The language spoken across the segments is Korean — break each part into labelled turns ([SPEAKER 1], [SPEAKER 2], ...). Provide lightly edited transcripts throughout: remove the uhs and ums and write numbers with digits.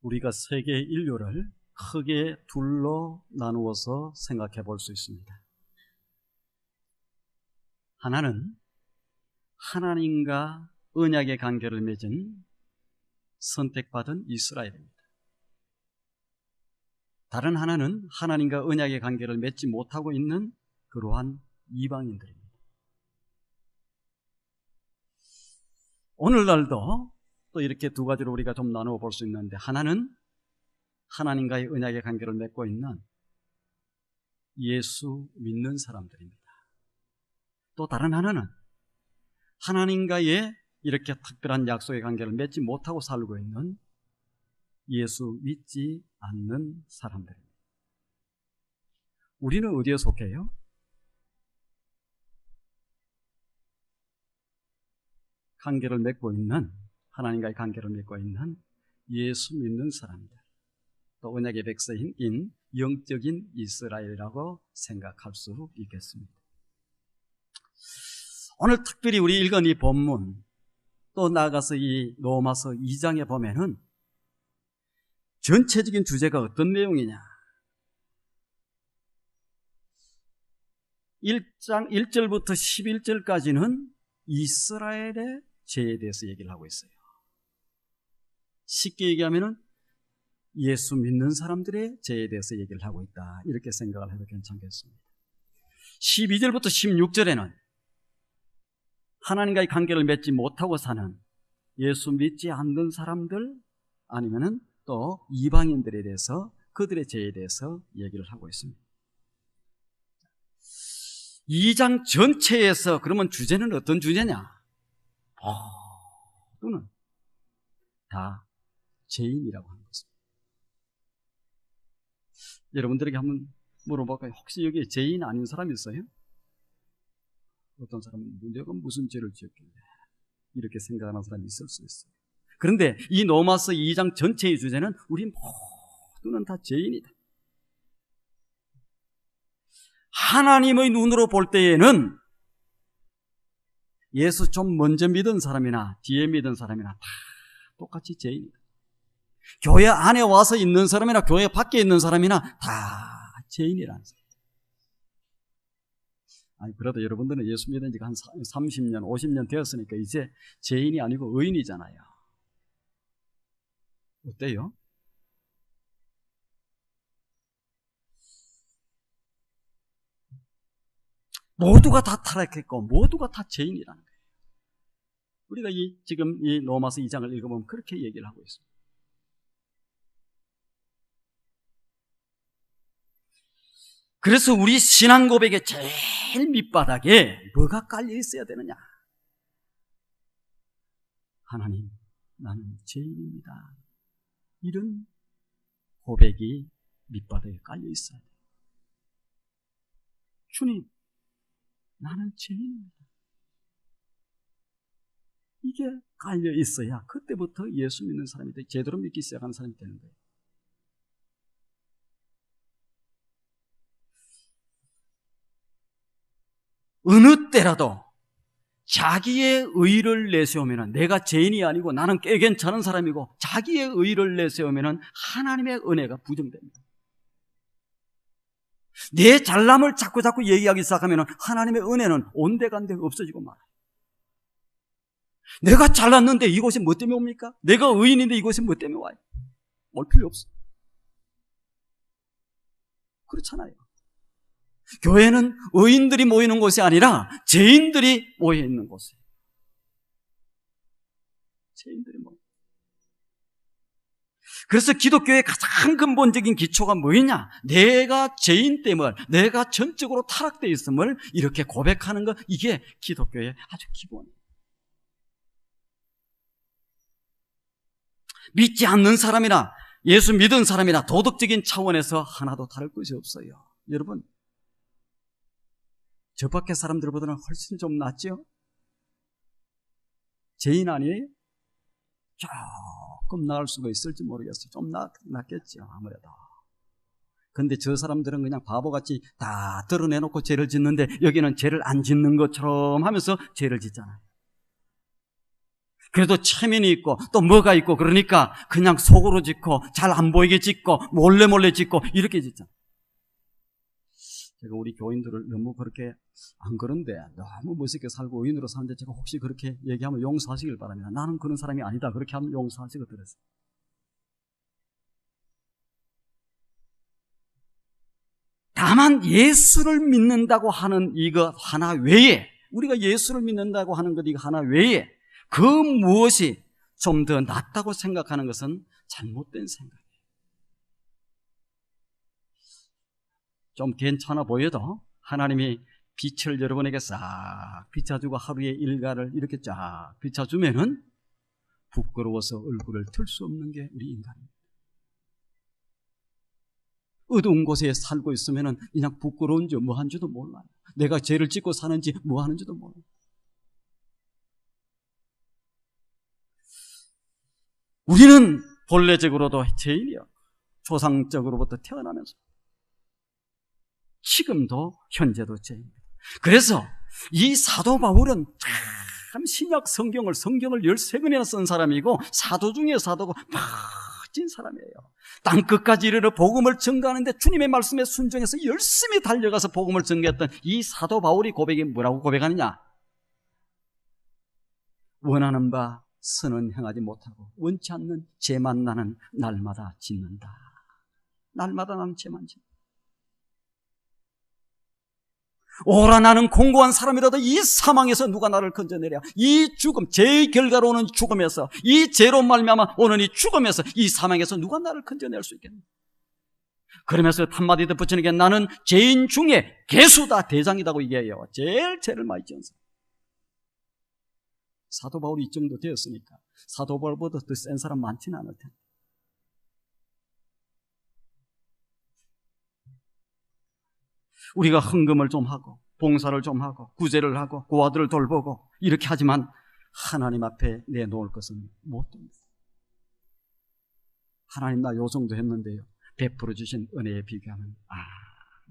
[SPEAKER 1] 우리가 세계 인류를 크게 둘로 나누어서 생각해 볼 수 있습니다. 하나는 하나님과 언약의 관계를 맺은 선택받은 이스라엘입니다. 다른 하나는 하나님과 언약의 관계를 맺지 못하고 있는 그러한 이방인들입니다. 오늘날도 또 이렇게 두 가지로 우리가 좀 나누어 볼 수 있는데, 하나는 하나님과의 언약의 관계를 맺고 있는 예수 믿는 사람들입니다. 또 다른 하나는 하나님과의 이렇게 특별한 약속의 관계를 맺지 못하고 살고 있는 예수 믿지 않는 사람들입니다. 우리는 어디에 속해요? 관계를 맺고 있는, 하나님과의 관계를 맺고 있는 예수 믿는 사람들, 또 언약의 백성인 영적인 이스라엘이라고 생각할 수 있겠습니다. 오늘 특별히 우리 읽은 이 본문, 또 나아가서 이 로마서 2장에 보면은 전체적인 주제가 어떤 내용이냐, 1장 1절부터 11절까지는 이스라엘의 죄에 대해서 얘기를 하고 있어요. 쉽게 얘기하면은 예수 믿는 사람들의 죄에 대해서 얘기를 하고 있다, 이렇게 생각을 해도 괜찮겠습니다. 12절부터 16절에는 하나님과의 관계를 맺지 못하고 사는 예수 믿지 않는 사람들, 아니면은 또 이방인들에 대해서, 그들의 죄에 대해서 얘기를 하고 있습니다. 2장 전체에서 그러면 주제는 어떤 주제냐? 또는 다 죄인이라고 하는 것입니다. 여러분들에게 한번 물어볼까요? 혹시 여기에 죄인 아닌 사람이 있어요? 어떤 사람은 내가 무슨 죄를 지었길래, 이렇게 생각하는 사람이 있을 수 있어요. 그런데 이 로마서 2장 전체의 주제는 우리 모두는 다 죄인이다. 하나님의 눈으로 볼 때에는 예수 좀 먼저 믿은 사람이나 뒤에 믿은 사람이나 다 똑같이 죄인이다. 교회 안에 와서 있는 사람이나 교회 밖에 있는 사람이나 다 죄인이라는 사람. 아니, 그래도 여러분들은 예수 믿은 지가 한 30년, 50년 되었으니까 이제 죄인이 아니고 의인이잖아요. 어때요? 모두가 다 타락했고 모두가 다 죄인이라는 거예요. 우리가 지금 이 로마서 2장을 읽어보면 그렇게 얘기를 하고 있습니다. 그래서 우리 신앙 고백의 제일 밑바닥에 뭐가 깔려 있어야 되느냐? 하나님, 나는 죄인입니다. 이런 고백이 밑바닥에 깔려 있어야 돼요. 주님, 나는 죄인입니다. 이게 깔려 있어야 그때부터 예수 믿는 사람이 돼, 제대로 믿기 시작하는 사람이 되는 거예요. 어느 때라도 자기의 의를 내세우면, 내가 죄인이 아니고 나는 꽤 괜찮은 사람이고 자기의 의를 내세우면 하나님의 은혜가 부정됩니다. 내 잘남을 자꾸 얘기하기 시작하면 하나님의 은혜는 온데간데 없어지고 말아요. 내가 잘났는데 이곳에 뭐 때문에 옵니까? 내가 의인인데 이곳에 뭐 때문에 와요? 올 필요 없어. 그렇잖아요. 교회는 의인들이 모이는 곳이 아니라 죄인들이 모여 있는 곳이에요. 죄인들이 모여. 그래서 기독교의 가장 근본적인 기초가 뭐냐? 내가 죄인 때문에, 내가 전적으로 타락되어 있음을 이렇게 고백하는 것, 이게 기독교의 아주 기본이에요. 믿지 않는 사람이나 예수 믿은 사람이나 도덕적인 차원에서 하나도 다를 것이 없어요. 여러분, 저 밖의 사람들보다는 훨씬 좀 낫죠? 죄인 아니에요? 조금 나을 수가 있을지 모르겠어요. 좀 낫겠죠, 아무래도. 근데 저 사람들은 그냥 바보같이 다 드러내놓고 죄를 짓는데 여기는 죄를 안 짓는 것처럼 하면서 죄를 짓잖아요. 그래도 체면이 있고 또 뭐가 있고 그러니까 그냥 속으로 짓고 잘 안 보이게 짓고 몰래 짓고 이렇게 짓잖아. 제가 우리 교인들을 너무 그렇게 안 그런데 너무 멋있게 살고 의인으로 사는데 제가 혹시 그렇게 얘기하면 용서하시길 바랍니다. 나는 그런 사람이 아니다. 그렇게 하면 용서하시고 들었어요. 다만 예수를 믿는다고 하는 이거 하나 외에, 우리가 예수를 믿는다고 하는 것 이거 하나 외에 그 무엇이 좀 더 낫다고 생각하는 것은 잘못된 생각이에요. 좀 괜찮아 보여도 하나님이 빛을 여러분에게 싹 비춰주고 하루의 일과를 이렇게 쫙 비춰주면은 부끄러워서 얼굴을 틀 수 없는 게 우리 인간입니다. 어두운 곳에 살고 있으면은 그냥 부끄러운지 뭐 한지도 몰라요. 내가 죄를 짓고 사는지 뭐 하는지도 몰라요. 우리는 본래적으로도 죄인이요. 조상적으로부터 태어나면서 지금도 현재도 죄인입니다. 그래서 이 사도 바울은 참 신약 성경을 13권이나 쓴 사람이고 사도 중에 사도고 멋진 사람이에요. 땅끝까지 이르러 복음을 전가하는데 주님의 말씀에 순종해서 열심히 달려가서 복음을 전개했던 이 사도 바울이 고백이 뭐라고 고백하느냐? 원하는 바 선은 행하지 못하고 원치 않는 죄만 나는 날마다 짓는다. 날마다 나는 죄만 짓는다. 오라 나는 공고한 사람이라도 이 사망에서 누가 나를 건져내랴. 이 죽음, 죄의 결과로 오는 죽음에서, 이 죄로 말미암아 오는 이 죽음에서, 이 사망에서 누가 나를 건져낼 수 있겠느냐. 그러면서 한마디 더 붙이는 나는 죄인 중에 개수다, 대장이라고 얘기해요. 제일 죄를 많이 지은 사람. 사도 바울이 이 정도 되었으니까 사도 바울보다 더 센 사람 많지는 않을 텐데. 우리가 헌금을 좀 하고 봉사를 좀 하고 구제를 하고 고아들을 돌보고 이렇게 하지만 하나님 앞에 내놓을 것은 못 됩니다. 하나님 나 요 정도 했는데요, 베풀어 주신 은혜에 비교하면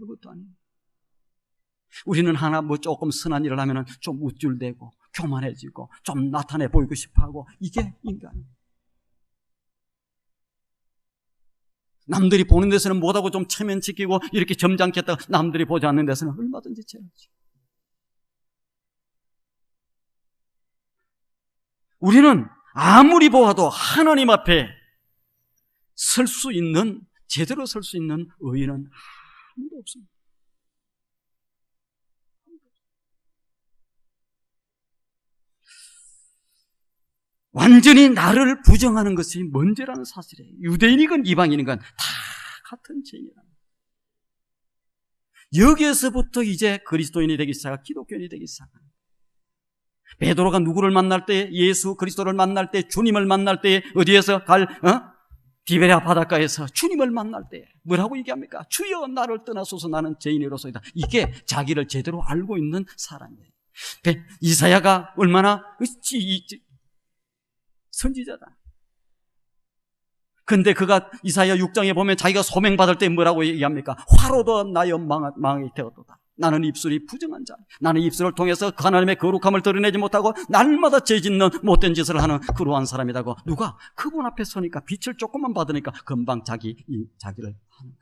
[SPEAKER 1] 아무것도 아니에요. 우리는 하나 뭐 조금 선한 일을 하면 좀 우쭐대고 교만해지고 좀 나타내 보이고 싶어하고, 이게 인간이에요. 남들이 보는 데서는 못하고 좀 체면 지키고 이렇게 점잖게 했다가 남들이 보지 않는 데서는 얼마든지 죄하죠. 우리는 아무리 보아도 하나님 앞에 설 수 있는, 제대로 설 수 있는 의인은 아무도 없습니다. 완전히 나를 부정하는 것이 문제라는 사실이에요. 유대인이건 이방인이건 다 같은 죄인이라는 거예요. 여기에서부터 이제 그리스도인이 되기 시작하고 기독교인이 되기 시작합니다. 베드로가 누구를 만날 때, 예수 그리스도를 만날 때, 주님을 만날 때, 어디에서 디베랴 바닷가에서 주님을 만날 때 뭐라고 얘기합니까? 주여 나를 떠나소서 나는 죄인이로소이다. 이게 자기를 제대로 알고 있는 사람이에요. 이사야가 얼마나 선지자다. 근데 그가 이사야 6장에 보면 자기가 소명받을 때 뭐라고 얘기합니까? 화로도 나여 망하게 되었도다. 나는 입술이 부정한 자, 나는 입술을 통해서 하나님의 거룩함을 드러내지 못하고 날마다 죄짓는 못된 짓을 하는 그러한 사람이라고. 누가? 그분 앞에 서니까 빛을 조금만 받으니까 금방 자기를 하는 거예요.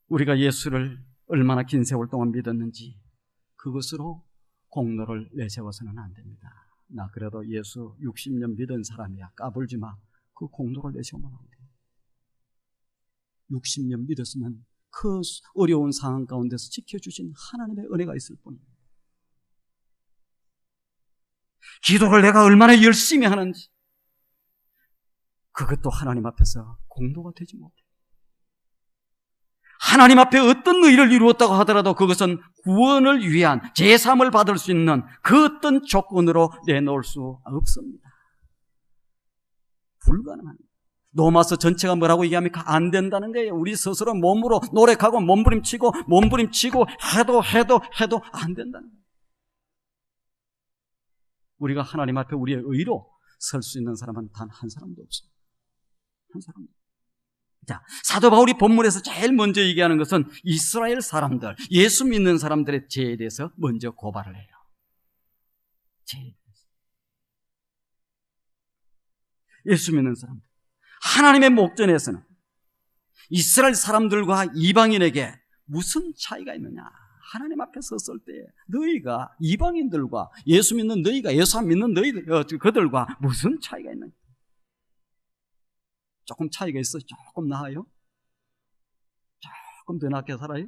[SPEAKER 1] 우리가 예수를 얼마나 긴 세월 동안 믿었는지 그것으로 공로를 내세워서는 안 됩니다. 나 그래도 예수 60년 믿은 사람이야, 까불지 마. 그 공로를 내세우면 안 돼. 60년 믿었으면 그 어려운 상황 가운데서 지켜주신 하나님의 은혜가 있을 뿐입니다. 기도를 내가 얼마나 열심히 하는지 그것도 하나님 앞에서 공로가 되지 못해. 하나님 앞에 어떤 의를 이루었다고 하더라도 그것은 구원을 위한 제삼을 받을 수 있는 그 어떤 조건으로 내놓을 수 없습니다. 불가능합니다. 로마서 전체가 뭐라고 얘기합니까? 안 된다는 거예요. 우리 스스로 몸으로 노력하고 몸부림치고 해도 안 된다는 거예요. 우리가 하나님 앞에 우리의 의로 설 수 있는 사람은 단 한 사람도 없습니다. 한 사람도. 자, 사도 바울이 본문에서 제일 먼저 얘기하는 것은 이스라엘 사람들, 예수 믿는 사람들의 죄에 대해서 먼저 고발을 해요. 죄에 대해서. 예수 믿는 사람들, 하나님의 목전에서는 이스라엘 사람들과 이방인에게 무슨 차이가 있느냐? 하나님 앞에 섰을 때 너희가 이방인들과 예수 믿는 너희가 예수 안 믿는 너희들 그들과 무슨 차이가 있느냐? 조금 차이가 있어? 조금 나아요? 조금 더 낫게 살아요?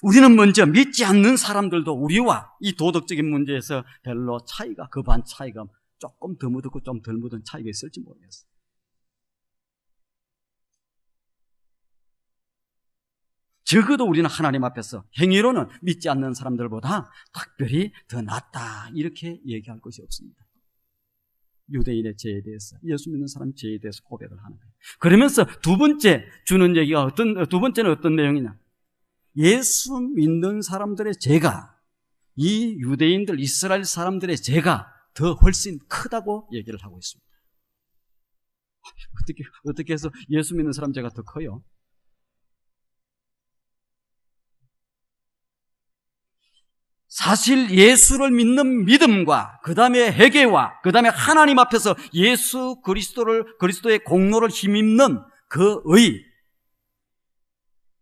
[SPEAKER 1] 우리는 먼저 믿지 않는 사람들도 우리와 이 도덕적인 문제에서 별로 차이가, 그 반 차이가 조금 더 묻었고 좀 덜 묻은 차이가 있을지 모르겠어요. 적어도 우리는 하나님 앞에서 행위로는 믿지 않는 사람들보다 특별히 더 낫다, 이렇게 얘기할 것이 없습니다. 유대인의 죄에 대해서, 예수 믿는 사람 죄에 대해서 고백을 하는 거예요. 그러면서 두 번째 주는 얘기가 두 번째는 어떤 내용이냐? 예수 믿는 사람들의 죄가, 이 유대인들, 이스라엘 사람들의 죄가 더 훨씬 크다고 얘기를 하고 있습니다. 어떻게 해서 예수 믿는 사람 죄가 더 커요? 사실 예수를 믿는 믿음과 그 다음에 회개와 그 다음에 하나님 앞에서 예수 그리스도의 공로를 힘입는 그 의,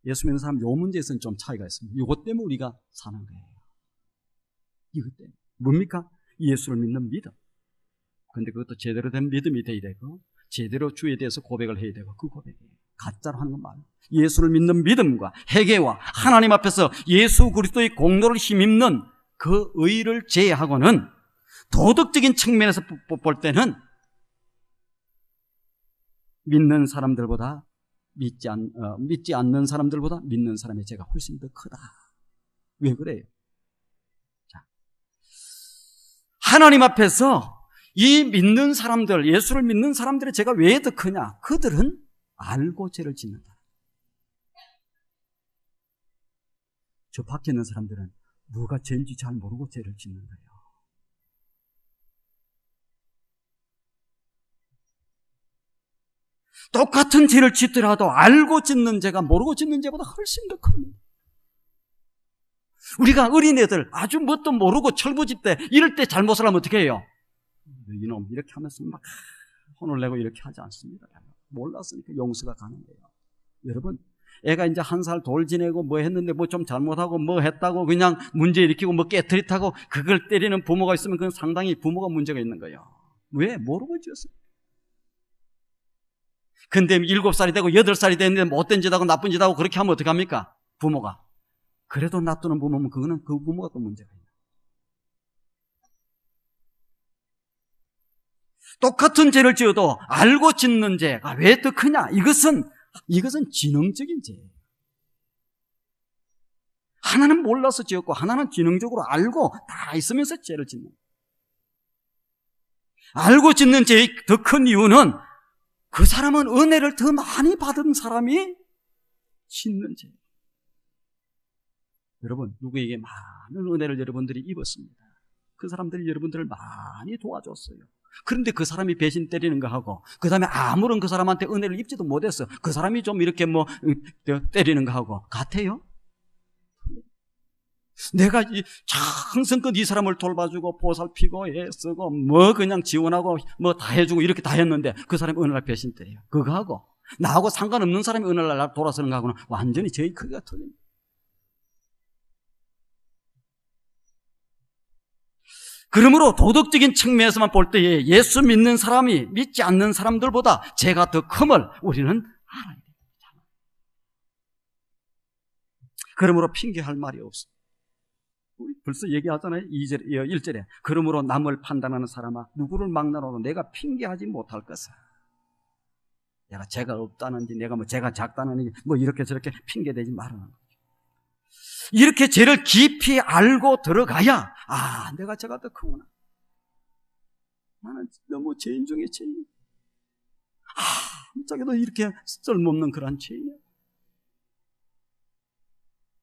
[SPEAKER 1] 예수 믿는 사람 요 문제에서는 좀 차이가 있습니다. 이것 때문에 우리가 사는 거예요. 이것 때문에. 뭡니까? 예수를 믿는 믿음. 그런데 그것도 제대로 된 믿음이 돼야 되고 제대로 주에 대해서 고백을 해야 되고, 그 고백이에요. 가짜로 하는 건 말이에요. 예수를 믿는 믿음과 회개와 하나님 앞에서 예수 그리스도의 공로를 힘입는 그 의를 제외하고는 도덕적인 측면에서 볼 때는 믿는 사람들보다 믿지 않는 사람들보다 믿는 사람의 죄가 훨씬 더 크다. 왜 그래요? 자, 하나님 앞에서 이 믿는 사람들, 예수를 믿는 사람들의 죄가 왜 더 크냐? 그들은 알고 죄를 짓는다. 저 밖에 있는 사람들은 뭐가 죄인지 잘 모르고 죄를 짓는 거예요. 똑같은 죄를 짓더라도 알고 짓는 죄가 모르고 짓는 죄보다 훨씬 더 큽니다. 우리가 어린애들 아주 뭣도 모르고 철부지 때 이럴 때 잘못을 하면 어떻게 해요? 이놈 이렇게 하면서 막 혼을 내고 이렇게 하지 않습니다. 몰랐으니까 용서가 가는 거예요. 여러분, 애가 이제 1살 돌 지내고 뭐 했는데 뭐 좀 잘못하고 뭐 했다고 그냥 문제 일으키고 뭐 깨트릿하고 그걸 때리는 부모가 있으면 그건 상당히 부모가 문제가 있는 거예요. 왜? 모르고 지었어요. 근데 7살이 되고 8살이 됐는데 못된 짓하고 나쁜 짓하고 그렇게 하면 어떡합니까? 부모가. 그래도 놔두는 부모면 그거는 그 부모가 또 문제가 있는 거예요. 똑같은 죄를 지어도 알고 짓는 죄가 왜 더 크냐? 이것은 지능적인 죄예요. 하나는 몰라서 지었고 하나는 지능적으로 알고 다 있으면서 죄를 짓는 거예요. 알고 짓는 죄의 더 큰 이유는 그 사람은 은혜를 더 많이 받은 사람이 짓는 죄예요. 여러분, 누구에게 많은 은혜를 여러분들이 입었습니다. 그 사람들이 여러분들을 많이 도와줬어요. 그런데 그 사람이 배신 때리는 거 하고 그 다음에 아무런 그 사람한테 은혜를 입지도 못했어. 그 사람이 좀 이렇게 뭐 때리는 거 하고 같아요? 내가 장성껏 이 사람을 돌봐주고 보살피고 애쓰고 뭐 그냥 지원하고 뭐 다 해주고 이렇게 다 했는데 그 사람이 어느 날 배신 때려요. 그거 하고 나하고 상관없는 사람이 어느 날 돌아서는 거하고는 완전히 저희 크기가 틀립니다. 그러므로 도덕적인 측면에서만 볼 때에 예수 믿는 사람이 믿지 않는 사람들보다 죄가 더 큼을 우리는 알아야 됩니다. 그러므로 핑계할 말이 없어. 우리 벌써 얘기하잖아요. 1절에 그러므로 남을 판단하는 사람아 누구를 막나라도 내가 핑계하지 못할 것을. 내가 죄가 없다는지 내가 뭐 죄가 작다는지 뭐 이렇게 저렇게 핑계대지 말라는 거죠. 이렇게 죄를 깊이 알고 들어가야 내가 죄가 더 크구나. 나는 너무 죄인 중에 죄인. 자기도 이렇게 쓸모없는 그런 죄인이야.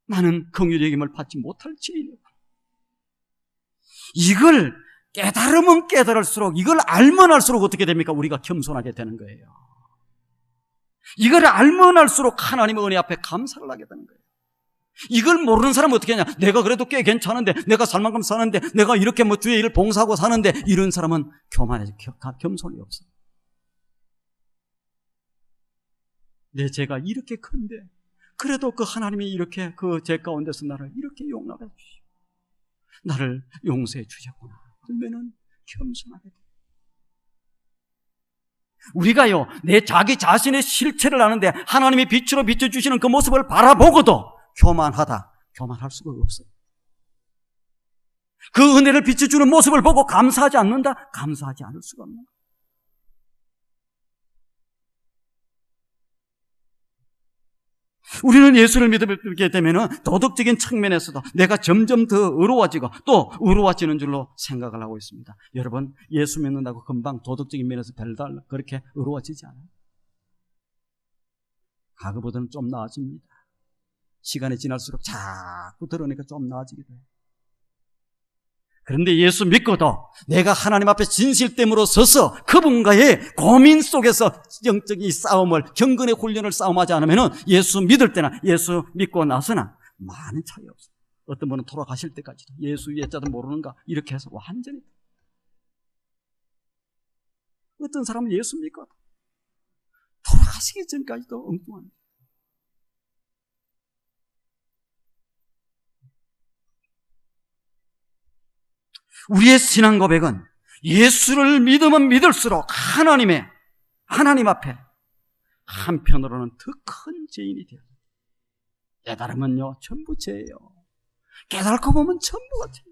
[SPEAKER 1] 나는 긍휼의 여김을 받지 못할 죄인이야. 이걸 깨달으면 깨달을수록 이걸 알면 알수록 어떻게 됩니까? 우리가 겸손하게 되는 거예요. 이걸 알면 알수록 하나님의 은혜 앞에 감사를 하게 되는 거예요. 이걸 모르는 사람은 어떻게 하냐? 내가 그래도 꽤 괜찮은데, 내가 살 만큼 사는데, 내가 이렇게 뭐 주의 일을 봉사하고 사는데, 이런 사람은 교만해져. 겸손이 없어. 내 죄가 이렇게 큰데, 그래도 그 하나님이 이렇게 그 죄 가운데서 나를 이렇게 용납해 주시고, 나를 용서해 주셨구나. 그러면은 겸손하게 돼. 우리가요, 내 자기 자신의 실체를 아는데 하나님이 빛으로 비춰주시는 그 모습을 바라보고도 교만할 수가 없어요. 그 은혜를 비춰주는 모습을 보고 감사하지 않는다? 감사하지 않을 수가 없는 거예요. 우리는 예수를 믿게 되면 도덕적인 측면에서도 내가 점점 더 의로워지고 또 의로워지는 줄로 생각을 하고 있습니다. 여러분, 예수 믿는다고 금방 도덕적인 면에서 별달 그렇게 의로워지지 않아요. 과거보다는 좀 나아집니다. 시간이 지날수록 자꾸 드러내니까 좀 나아지게 돼요. 그런데 예수 믿고도 내가 하나님 앞에 진실됨으로 서서 그분과의 고민 속에서 영적인 싸움을, 경건의 훈련을 싸움하지 않으면 예수 믿을 때나 예수 믿고 나서나 많은 차이 없어요. 어떤 분은 돌아가실 때까지도 예수 예자도 모르는가 이렇게 해서 완전히, 어떤 사람은 예수 믿고 돌아가시기 전까지도 엉뚱합니다. 우리의 신앙 고백은 예수를 믿으면 믿을수록 하나님 앞에 한편으로는 더 큰 죄인이 되어요. 깨달으면요 전부 죄예요. 깨달고 보면 전부가 죄.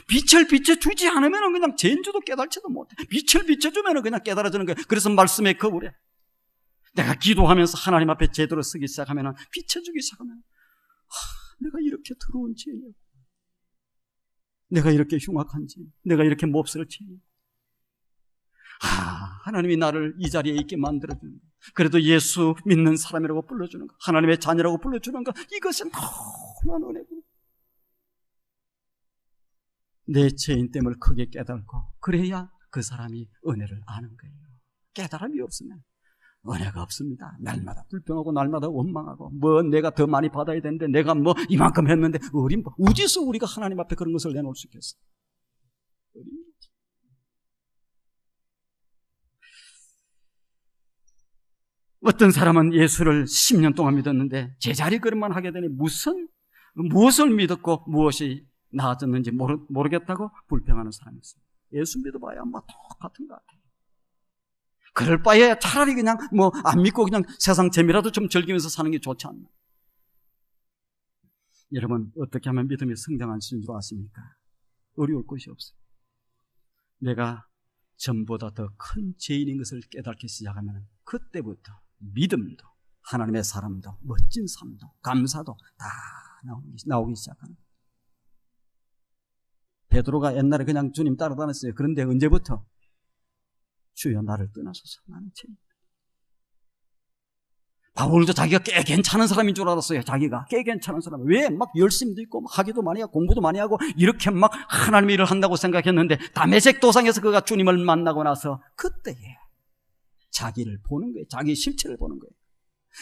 [SPEAKER 1] 빛을 비춰주지 않으면 그냥 죄인지도 깨달지도 못해. 빛을 비춰주면 그냥 깨달아지는 거예요. 그래서 말씀에 거울에 내가 기도하면서 하나님 앞에 제대로 서기 시작하면, 비춰주기 시작하면, 내가 이렇게 더러운 죄인이야. 내가 이렇게 흉악한지, 내가 이렇게 몹쓸 죄인이야. 하나님이 나를 이 자리에 있게 만들어주는 거, 그래도 예수 믿는 사람이라고 불러주는 거, 하나님의 자녀라고 불러주는 거, 이것은 놀라운 은혜고, 내 죄인됨을 크게 깨닫고 그래야 그 사람이 은혜를 아는 거예요. 깨달음이 없으면 은혜가 없습니다. 날마다 불평하고 날마다 원망하고, 내가 더 많이 받아야 되는데 내가 이만큼 했는데, 어디서 우리가 하나님 앞에 그런 것을 내놓을 수 있겠어? 어떤 사람은 예수를 10년 동안 믿었는데 제자리 걸음만 하게 되니 무엇을 믿었고 무엇이 나아졌는지 모르겠다고 불평하는 사람이 있어요. 예수 믿어봐야 똑같은 것 같아요. 그럴 바에 차라리 그냥 안 믿고 그냥 세상 재미라도 좀 즐기면서 사는 게 좋지 않나. 여러분, 어떻게 하면 믿음이 성장할 수 있는 줄 아십니까? 어려울 것이 없어요. 내가 전보다 더 큰 죄인인 것을 깨닫기 시작하면 그때부터 믿음도, 하나님의 사람도, 멋진 삶도, 감사도 다 나오기 시작하는 거예요. 베드로가 옛날에 그냥 주님 따라다녔어요. 그런데 언제부터? 주여 나를 떠나소서, 나는 죄인이다. 바울도 자기가 꽤 괜찮은 사람인 줄 알았어요. 자기가 꽤 괜찮은 사람. 왜? 열심도 있고 하기도 많이 하고 공부도 많이 하고 이렇게 하나님의 일을 한다고 생각했는데, 다메섹 도상에서 그가 주님을 만나고 나서 그때에 자기를 보는 거예요. 자기 실체를 보는 거예요.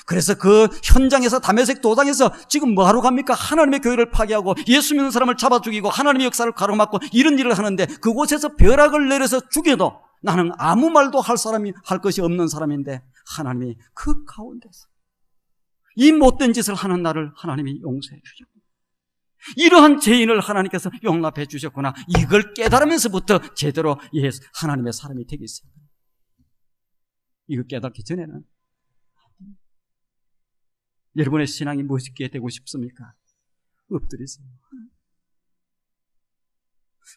[SPEAKER 1] 그래서 그 현장에서, 다메섹 도상에서 지금 뭐하러 갑니까? 하나님의 교회를 파괴하고 예수 믿는 사람을 잡아 죽이고 하나님의 역사를 가로막고 이런 일을 하는데, 그곳에서 벼락을 내려서 죽여도 나는 아무 말도 할 것이 없는 사람인데, 하나님이 그 가운데서 이 못된 짓을 하는 나를 하나님이 용서해 주셨구나, 이러한 죄인을 하나님께서 용납해 주셨구나, 이걸 깨달으면서부터 제대로 하나님의 사람이 되기 시작합니다. 이거 깨닫기 전에는 여러분의 신앙이 멋있게 되고 싶습니까? 엎드리세요.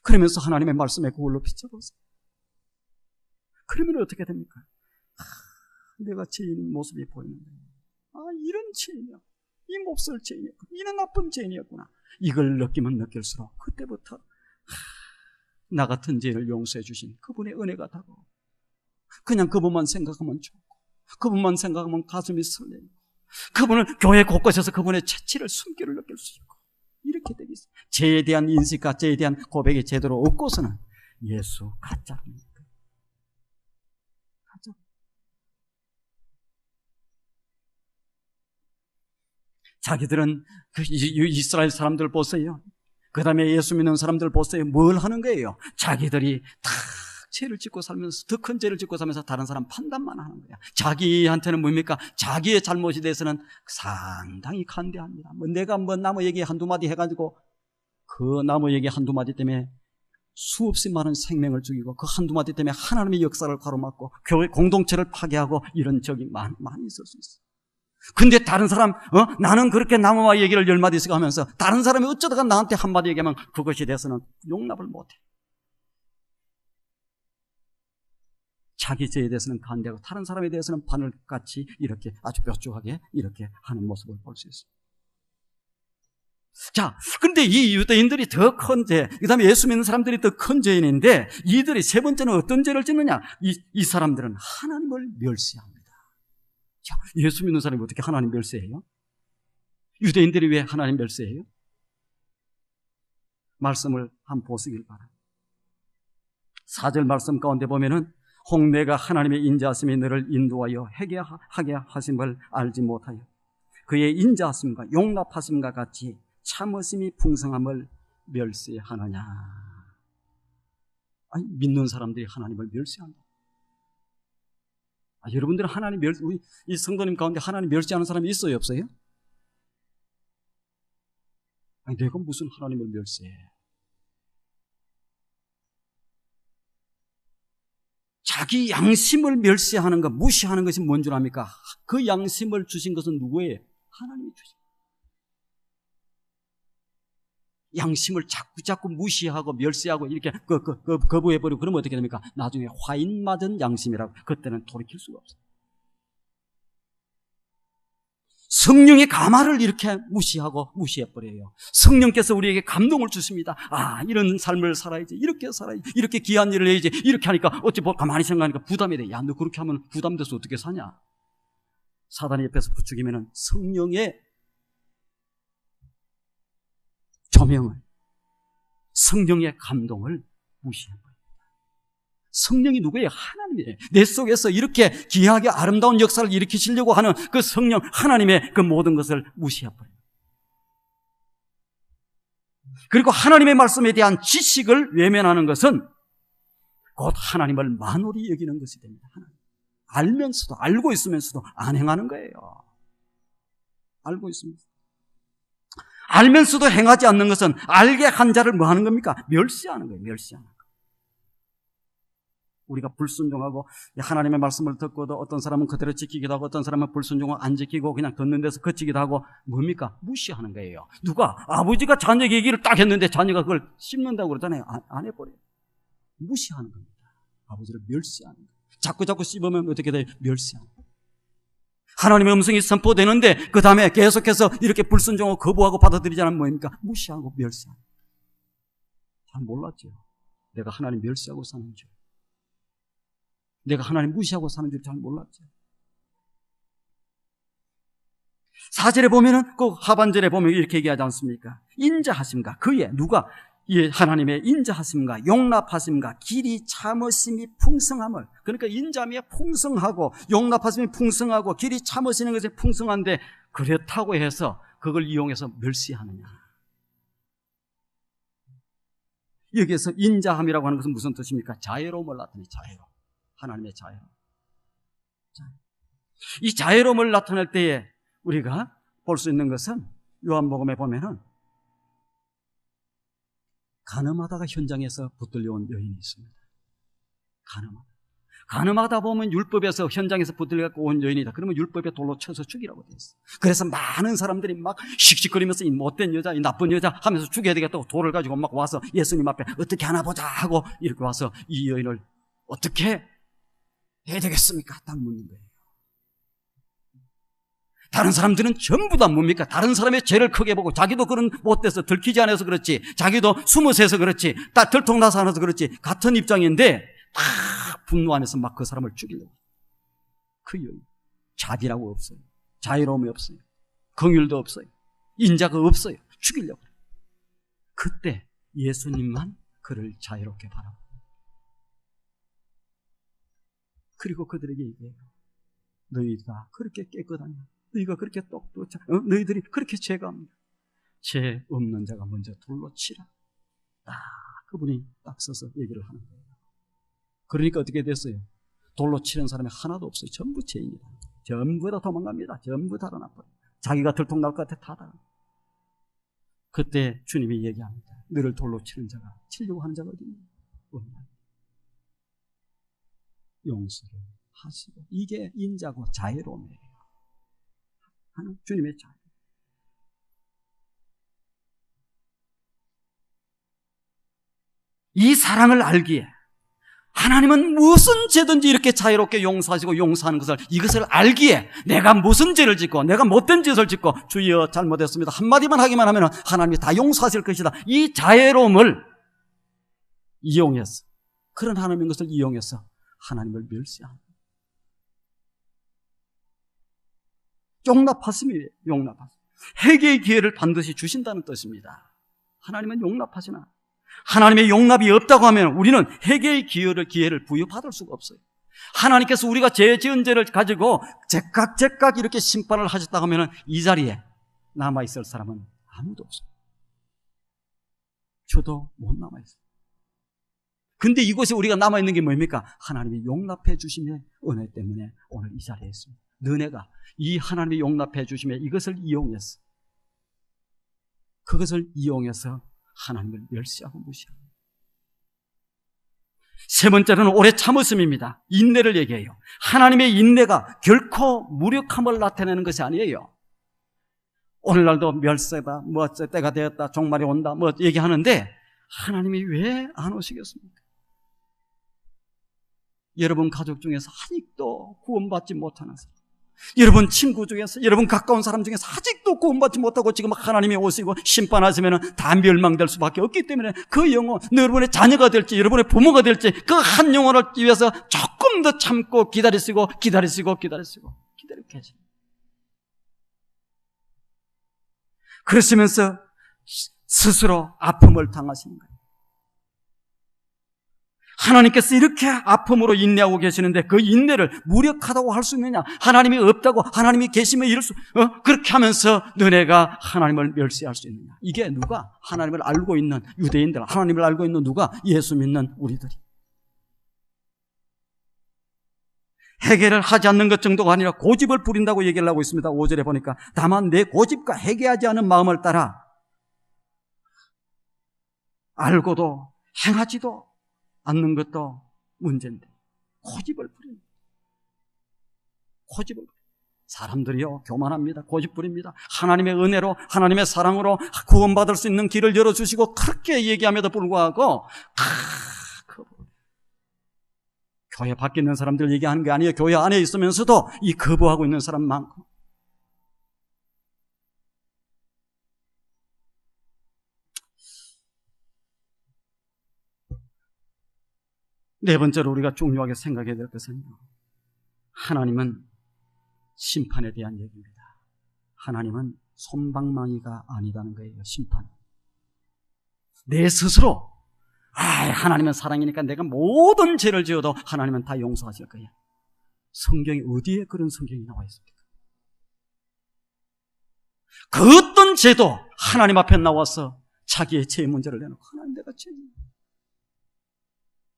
[SPEAKER 1] 그러면서 하나님의 말씀에 그걸로 비춰보세요. 그러면 어떻게 됩니까? 내가 죄인인 모습이 보이는데, 이런 죄인이야, 이 몹쓸 죄인이었구나, 이는 나쁜 죄인이었구나, 이걸 느끼면 느낄수록 그때부터 나 같은 죄인을 용서해 주신 그분의 은혜가 다가오고, 그냥 그분만 생각하면 좋고, 그분만 생각하면 가슴이 설레고, 그분을 교회 곳곳에서 그분의 채취를, 숨기를 느낄 수 있고, 이렇게 되겠어요. 죄에 대한 인식과 죄에 대한 고백이 제대로 없고서는 예수 가짜입니다. 자기들은 그 이스라엘 사람들 보세요. 그 다음에 예수 믿는 사람들 보세요. 뭘 하는 거예요? 자기들이 다 죄를 짓고 살면서, 더 큰 죄를 짓고 살면서 다른 사람 판단만 하는 거야. 자기한테는 뭡니까? 자기의 잘못에 대해서는 상당히 간대합니다. 내가 나무 얘기 한두 마디 해가지고 그 나무 얘기 한두 마디 때문에 수없이 많은 생명을 죽이고, 그 한두 마디 때문에 하나님의 역사를 가로막고 교회 공동체를 파괴하고, 이런 적이 많이 있을 수 있어요. 근데 다른 사람, 나는 그렇게 나무와 얘기를 10마디씩 하면서 다른 사람이 어쩌다가 나한테 한마디 얘기하면 그것에 대해서는 용납을 못해. 자기 죄에 대해서는 간대하고 다른 사람에 대해서는 바늘같이 이렇게 아주 뾰족하게 이렇게 하는 모습을 볼 수 있어요. 자, 근데 이 유대인들이 더 큰 죄, 그 다음에 예수 믿는 사람들이 더 큰 죄인인데, 이들이 세 번째는 어떤 죄를 짓느냐? 이 사람들은 하나님을 멸시합니다. 자, 예수 믿는 사람이 어떻게 하나님 멸시해요? 유대인들이 왜 하나님 멸시해요? 말씀을 한번 보시길 바랍니다. 4절 말씀 가운데 보면은, 홍내가 하나님의 인자하심이 너를 인도하여 회개하게 하심을 알지 못하여 그의 인자하심과 용납하심과 같이 참으심이 풍성함을 멸시하느냐. 아니, 믿는 사람들이 하나님을 멸시한다. 여러분들은 하나님 우리 이 성도님 가운데 하나님 멸시하는 사람이 있어요, 없어요? 아니, 내가 무슨 하나님을 멸시해? 자기 양심을 멸시하는 것, 무시하는 것이 뭔 줄 압니까? 그 양심을 주신 것은 누구예요? 하나님이 주신 거예요. 양심을 자꾸 무시하고 멸시하고 이렇게 거부해버리고 그러면 어떻게 됩니까? 나중에 화인 맞은 양심이라고, 그때는 돌이킬 수가 없어요. 성령의 감화를 이렇게 무시해버려요. 성령께서 우리에게 감동을 주십니다. 이런 삶을 살아야지, 이렇게 살아야지, 이렇게 귀한 일을 해야지, 이렇게 하니까 어찌 가만히 생각하니까 부담이 돼. 야, 너 그렇게 하면 부담돼서 어떻게 사냐? 사단이 옆에서 부추기면은 성령의 조명을, 성령의 감동을 무시해버려요. 성령이 누구예요? 하나님이에요. 내 속에서 이렇게 귀하게 아름다운 역사를 일으키시려고 하는 그 성령, 하나님의 그 모든 것을 무시해버려요. 그리고 하나님의 말씀에 대한 지식을 외면하는 것은 곧 하나님을 만홀히 여기는 것이 됩니다. 알면서도, 알고 있으면서도 안 행하는 거예요. 알고 있으면서. 알면서도 행하지 않는 것은 알게 한 자를 뭐 하는 겁니까? 멸시하는 거예요. 멸시하는 거. 우리가 불순종하고 하나님의 말씀을 듣고도 어떤 사람은 그대로 지키기도 하고 어떤 사람은 불순종하고 안 지키고 그냥 듣는 데서 그치기도 하고, 뭡니까? 무시하는 거예요. 누가? 아버지가 자녀 얘기를 딱 했는데 자녀가 그걸 씹는다고 그러잖아요. 안 해버려요. 무시하는 겁니다. 아버지를 멸시하는 거예요. 자꾸 씹으면 어떻게 돼요? 멸시하는 거예요. 하나님의 음성이 선포되는데 그 다음에 계속해서 이렇게 불순종하고 거부하고 받아들이지 않으면 뭡니까? 무시하고 멸시하고. 잘 몰랐죠. 내가 하나님 멸시하고 사는 줄, 내가 하나님 무시하고 사는 줄 잘 몰랐죠. 4절에 보면은, 그 하반절에 보면 이렇게 얘기하지 않습니까? 인자하심과 그의, 누가? 이 하나님의 인자하심과 용납하심과 길이 참으심이 풍성함을, 그러니까 인자함이 풍성하고 용납하심이 풍성하고 길이 참으시는 것이 풍성한데, 그렇다고 해서 그걸 이용해서 멸시하느냐. 여기에서 인자함이라고 하는 것은 무슨 뜻입니까? 자애로움을 나타내요. 자애로움. 하나님의 자애로움. 이 자애로움을 나타낼 때에 우리가 볼 수 있는 것은, 요한복음에 보면은 간음하다가 현장에서 붙들려온 여인이 있습니다. 간음하다 보면 율법에서 현장에서 붙들려갖고 온 여인이다. 그러면 율법에 돌로 쳐서 죽이라고 되어 있어요. 그래서 많은 사람들이 막 씩씩거리면서 이 못된 여자, 이 나쁜 여자 하면서 죽여야 되겠다고 돌을 가지고 막 와서 예수님 앞에 어떻게 하나 보자 하고 이렇게 와서 이 여인을 어떻게 해야 되겠습니까? 딱 묻는 거예요. 다른 사람들은 전부 다 뭡니까? 다른 사람의 죄를 크게 보고, 자기도 그런 못돼서 들키지 않아서 그렇지, 자기도 숨어서 해서 그렇지, 딱 들통나서 않아서 그렇지, 같은 입장인데 다 분노 안에서 막 그 사람을 죽이려고. 그 여인, 자비라고 없어요. 자유로움이 없어요. 긍휼도 없어요. 인자가 없어요. 죽이려고. 그때 예수님만 그를 자유롭게 바라보고, 그리고 그들에게 얘기해요. 너희 다 그렇게 깨끗하냐? 너희가 그렇게 너희들이 그렇게 죄가 없냐? 죄 없는 자가 먼저 돌로 치라. 딱 그분이 딱 서서 얘기를 하는 거예요. 그러니까 어떻게 됐어요? 돌로 치는 사람이 하나도 없어요. 전부 죄인이다. 전부 다 도망갑니다. 전부 달아나버려. 자기가 들통날 것 같아 다. 그때 주님이 얘기합니다. 너를 돌로 치는 자가, 치려고 하는 자가 어디 있냐? 없냐? 용서를 하시고. 이게 인자고 자애로움이에요. 하는 주님의 자애. 이 사랑을 알기에 하나님은 무슨 죄든지 이렇게 자유롭게 용서하시고 용서하는 것을, 이것을 알기에 내가 무슨 죄를 짓고 내가 못된 짓을 짓고 주여 잘못했습니다 한마디만 하기만 하면 하나님이 다 용서하실 것이다. 이 자애로움을 이용해서, 그런 하나님의 것을 이용해서 하나님을 멸시합니다. 용납하심이에요. 용납하심. 회개의 기회를 반드시 주신다는 뜻입니다. 하나님은 용납하시나, 하나님의 용납이 없다고 하면 우리는 회개의 기회를 부여받을 수가 없어요. 하나님께서 우리가 죄 지은 죄를 가지고 제깍 이렇게 심판을 하셨다고 하면 이 자리에 남아있을 사람은 아무도 없어요. 저도 못 남아있어요. 근데 이곳에 우리가 남아있는 게 뭡니까? 하나님이 용납해 주심의 은혜 때문에 오늘 이 자리에 있습니다. 너네가 이 하나님이 용납해 주심의 이것을 이용해서, 그것을 이용해서 하나님을 멸시하고 무시합니다. 세 번째로는 오래 참으심입니다. 인내를 얘기해요. 하나님의 인내가 결코 무력함을 나타내는 것이 아니에요. 오늘날도 멸세다, 때가 되었다, 종말이 온다, 얘기하는데 하나님이 왜 안 오시겠습니까? 여러분 가족 중에서 아직도 구원받지 못하는 사람, 여러분 친구 중에서, 여러분 가까운 사람 중에서 아직도 구원받지 못하고 지금 하나님이 오시고 심판하시면 다 멸망될 수밖에 없기 때문에 그 영혼, 여러분의 자녀가 될지 여러분의 부모가 될지 그 한 영혼을 위해서 조금 더 참고 기다리시고 기다려 계십니다. 그러시면서 스스로 아픔을 당하시는 거예요. 하나님께서 이렇게 아픔으로 인내하고 계시는데 그 인내를 무력하다고 할 수 있느냐? 하나님이 없다고, 하나님이 계시면 이럴 수, 그렇게 하면서 너네가 하나님을 멸시할 수 있느냐? 이게 누가? 하나님을 알고 있는 유대인들, 하나님을 알고 있는 누가? 예수 믿는 우리들이. 회개를 하지 않는 것 정도가 아니라 고집을 부린다고 얘기를 하고 있습니다. 5절에 보니까 다만 내 고집과 회개하지 않은 마음을 따라 알고도 행하지도 않는 것도 문제인데 고집을 부립니다. 고집을 부립니다. 사람들이요 교만합니다. 고집 부립니다. 하나님의 은혜로, 하나님의 사랑으로 구원받을 수 있는 길을 열어주시고 그렇게 얘기함에도 불구하고 교회 밖에 있는 사람들 얘기하는 게 아니에요. 교회 안에 있으면서도 이 거부하고 있는 사람 많고. 네 번째로 우리가 중요하게 생각해야 될 것은 하나님은 심판에 대한 얘기입니다. 하나님은 솜방망이가 아니다는 거예요. 심판. 내 스스로 하나님은 사랑이니까 내가 모든 죄를 지어도 하나님은 다 용서하실 거예요. 성경에 어디에 그런 성경이 나와 있습니까? 그 어떤 죄도 하나님 앞에 나와서 자기의 죄의 문제를 내놓고 하나님 내가 죄인이야.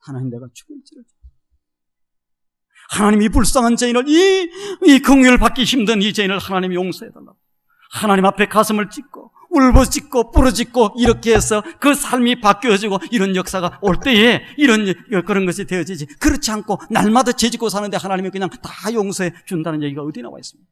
[SPEAKER 1] 하나님 내가 죽을지를. 하나님 이 불쌍한 죄인을, 이 긍휼을 받기 힘든 이 죄인을 하나님이 용서해달라고 하나님 앞에 가슴을 찢고 울부짖고 부르짖고 이렇게 해서 그 삶이 바뀌어지고 이런 역사가 올 때에 그런 것이 되어지지, 그렇지 않고 날마다 죄 짓고 사는데 하나님이 그냥 다 용서해 준다는 얘기가 어디 나와 있습니까?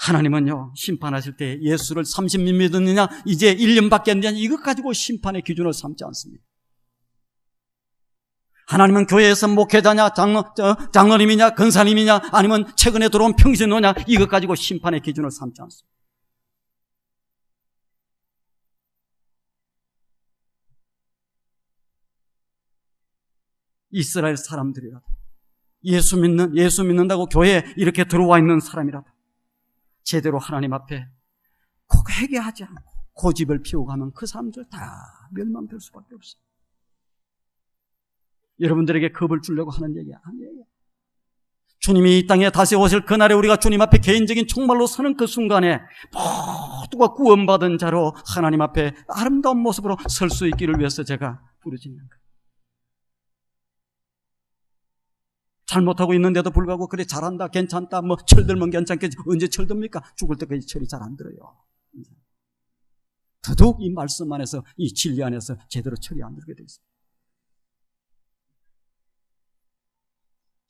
[SPEAKER 1] 하나님은요 심판하실 때 예수를 30년 믿었느냐 이제 1년밖에 안 되냐 이것 가지고 심판의 기준을 삼지 않습니다. 하나님은 교회에서 목회자냐 장로님이냐 권사님이냐 아니면 최근에 들어온 평신도냐 이것 가지고 심판의 기준을 삼지 않습니다. 이스라엘 사람들이라도 예수 믿는다고 교회에 이렇게 들어와 있는 사람이라도 제대로 하나님 앞에 꼭 회개하지 않고 고집을 피우고 가면 그 사람들 다 멸망될 수밖에 없어요. 여러분들에게 겁을 주려고 하는 얘기 아니에요. 주님이 이 땅에 다시 오실 그날에 우리가 주님 앞에 개인적인 총말로 서는 그 순간에 모두가 구원받은 자로 하나님 앞에 아름다운 모습으로 설 수 있기를 위해서 제가 부르짖는 거예요. 잘못하고 있는데도 불구하고 그래 잘한다 괜찮다 뭐 철들면 괜찮겠지. 언제 철듭니까? 죽을 때까지 철이 잘 안 들어요. 더더욱 이 말씀 안에서 이 진리 안에서 제대로 철이 안 들게 돼 있어요.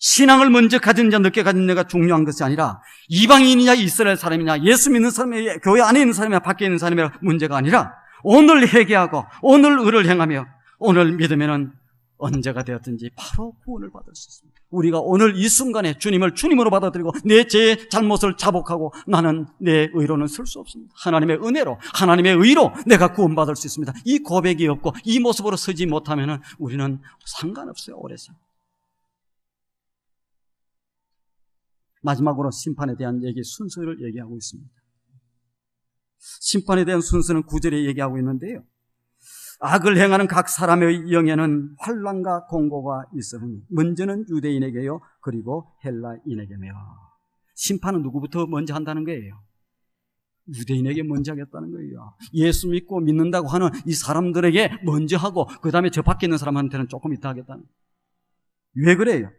[SPEAKER 1] 신앙을 먼저 가진 자 늦게 가진 자가 중요한 것이 아니라 이방인이냐 이스라엘 사람이냐 예수 믿는 사람이 교회 안에 있는 사람이냐 밖에 있는 사람이냐 문제가 아니라 오늘 회개하고 오늘 의를 행하며 오늘 믿으면 언제가 되었든지 바로 구원을 받을 수 있습니다. 우리가 오늘 이 순간에 주님을 주님으로 받아들이고 내 죄의 잘못을 자복하고 나는 내 의로는 설 수 없습니다. 하나님의 은혜로 하나님의 의로 내가 구원받을 수 있습니다. 이 고백이 없고 이 모습으로 서지 못하면 우리는 상관없어요. 오래서. 마지막으로 심판에 대한 얘기 순서를 얘기하고 있습니다. 심판에 대한 순서는 9절에 얘기하고 있는데요. 악을 행하는 각 사람의 영에는 환난과 공고가 있으니 먼저는 유대인에게요 그리고 헬라인에게며. 심판은 누구부터 먼저 한다는 거예요? 유대인에게 먼저 하겠다는 거예요. 예수 믿고 믿는다고 하는 이 사람들에게 먼저 하고 그 다음에 저 밖에 있는 사람한테는 조금 이따 하겠다는 거예요. 왜 그래요?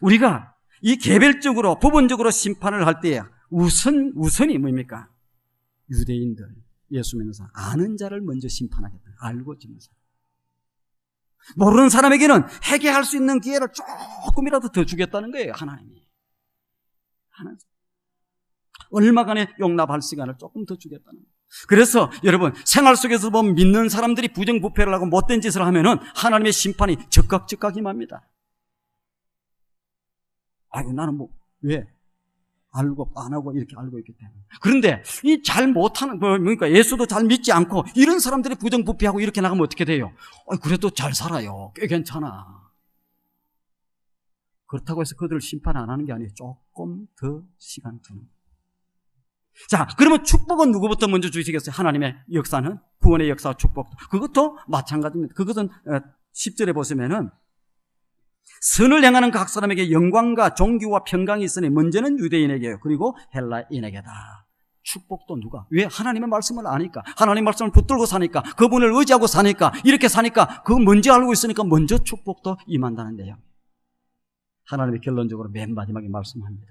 [SPEAKER 1] 우리가 이 개별적으로 부분적으로 심판을 할 때에 우선이 뭡니까? 유대인들 예수 믿는 사람, 아는 자를 먼저 심판하겠다. 알고 지는 사람. 모르는 사람에게는 회개할 수 있는 기회를 조금이라도 더 주겠다는 거예요. 하나님이. 얼마간의 용납할 시간을 조금 더 주겠다는 거예요. 그래서 여러분 생활 속에서 보면 믿는 사람들이 부정부패를 하고 못된 짓을 하면은 하나님의 심판이 즉각 임합니다. 아이고 나는 왜? 알고 안 하고 이렇게 알고 있기 때문에. 그런데 이 잘 못하는 그러니까 예수도 잘 믿지 않고 이런 사람들이 부정부패하고 이렇게 나가면 어떻게 돼요? 그래도 잘 살아요. 꽤 괜찮아. 그렇다고 해서 그들을 심판 안 하는 게 아니에요. 조금 더 시간 두는. 자, 그러면 축복은 누구부터 먼저 주시겠어요? 하나님의 역사는 구원의 역사와 축복. 그것도 마찬가지입니다. 그것은 10절에 보시면은 선을 행하는 각 사람에게 영광과 존귀와 평강이 있으니 먼저는 유대인에게요 그리고 헬라인에게다. 축복도 누가? 왜? 하나님의 말씀을 아니까, 하나님의 말씀을 붙들고 사니까, 그분을 의지하고 사니까, 이렇게 사니까 그거 먼저 알고 있으니까 먼저 축복도 임한다는데요. 하나님이 결론적으로 맨 마지막에 말씀합니다.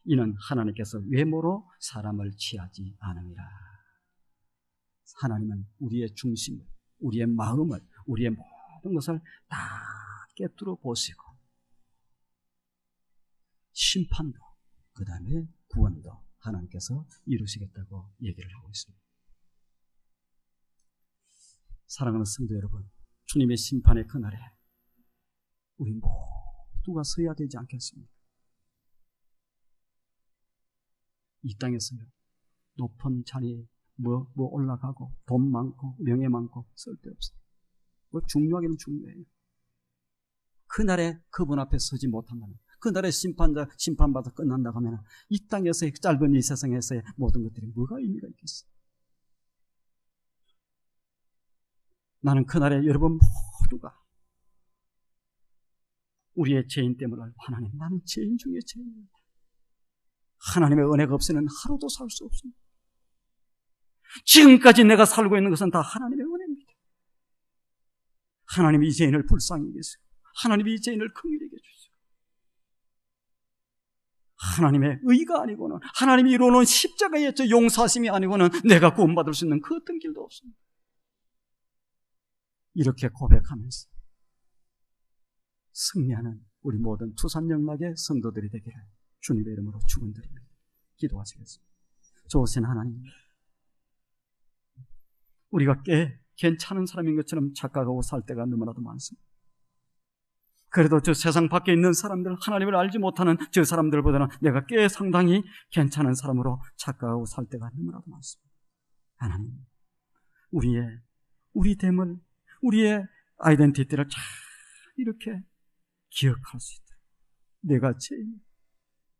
[SPEAKER 1] 이는 하나님께서 외모로 사람을 취하지 않음이라. 하나님은 우리의 중심을, 우리의 마음을, 우리의 모든 것을 다 깨뚫어 보시고 심판도 그 다음에 구원도 하나님께서 이루시겠다고 얘기를 하고 있습니다. 사랑하는 성도 여러분, 주님의 심판의 그날에 우리 모두가 서야 되지 않겠습니까? 이 땅에서요 높은 자리 뭐 올라가고 돈 많고 명예 많고 쓸데없어요. 뭐 중요하기는 중요해요. 그날에 그분 앞에 서지 못한다면, 그날에 심판받아 끝난다고 하면 이 땅에서의 짧은 이 세상에서의 모든 것들이 뭐가 의미가 있겠어요? 나는 그날에 여러분 모두가 우리의 죄인 때문에 하나님 나는 죄인 중에 죄인입니다. 하나님의 은혜가 없이는 하루도 살 수 없습니다. 지금까지 내가 살고 있는 것은 다 하나님의 은혜입니다. 하나님이 이 죄인을 불쌍히 여기세요. 하나님이 이 죄인을 긍휼히 여겨주세요. 하나님의 의가 아니고는, 하나님이 이루어놓은 십자가의 저 용서하심이 아니고는 내가 구원받을 수 있는 그 어떤 길도 없습니다. 이렇게 고백하면서 승리하는 우리 모든 투산영락의 성도들이 되기를 주님의 이름으로 축원드립니다. 기도하시겠습니다. 좋으신 하나님, 우리가 꽤 괜찮은 사람인 것처럼 착각하고 살 때가 너무나도 많습니다. 그래도 저 세상 밖에 있는 사람들, 하나님을 알지 못하는 저 사람들보다는 내가 꽤 상당히 괜찮은 사람으로 착각하고 살 때가 너무나도 많습니다. 하나님, 우리됨을, 우리의 아이덴티티를 잘 이렇게 기억할 수 있다. 내가 죄인,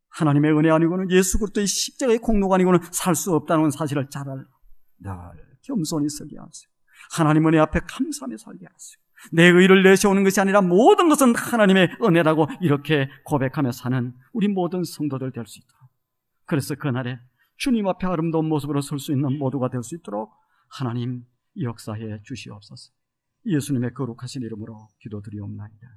[SPEAKER 1] 하나님의 은혜 아니고는 예수 그리스도의 십자가의 공로가 아니고는 살 수 없다는 사실을 잘 알고 늘 겸손히 서게 하세요. 하나님 은혜 앞에 감사하며 살게 하세요. 내 의를 내세우는 것이 아니라 모든 것은 하나님의 은혜라고 이렇게 고백하며 사는 우리 모든 성도들 될 수 있도록, 그래서 그날에 주님 앞에 아름다운 모습으로 설 수 있는 모두가 될 수 있도록 하나님 역사해 주시옵소서. 예수님의 거룩하신 이름으로 기도드리옵나이다.